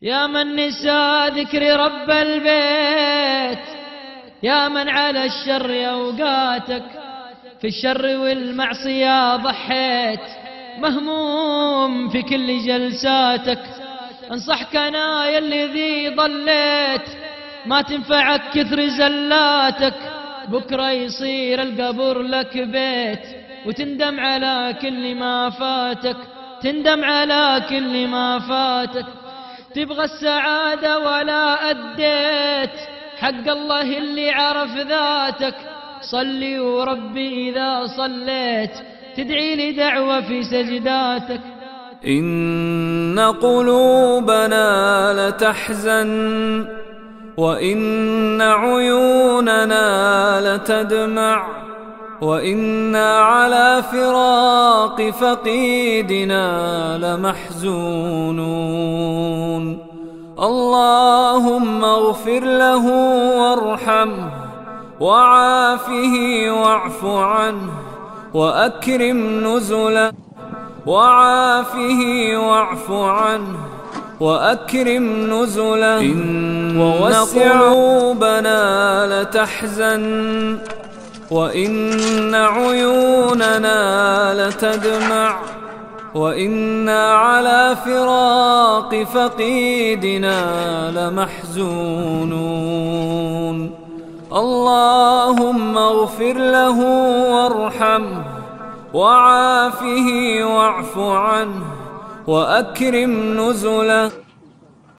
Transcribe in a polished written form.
يا من نسى ذكر رب البيت، يا من على الشر أوقاتك، في الشر والمعصية ضحيت، مهموم في كل جلساتك. انصحك أنا يا الذي ضليت، ما تنفعك كثر زلاتك، بكرة يصير القبر لك بيت، وتندم على كل ما فاتك، تندم على كل ما فاتك. تبغى السعادة ولا أديت حق الله اللي عرف ذاتك، صلي وربي إذا صليت، تدعي لي دعوة في سجداتك. إن قلوبنا لتحزن، وإن عيوننا لتدمع، وإنا على فراق فقيدنا لمحزونون. اللهم اغفر له وارحمه، وعافه واعف عنه، وأكرم نزله، وعافه واعف عنه، وأكرم نزله. إن قلوبنا لتحزن، وإن عيوننا لتدمع، وإنا على فراق فقيدنا لمحزونون. اللهم اغفر له وارحمه، وعافه واعف عنه، وأكرم نزله.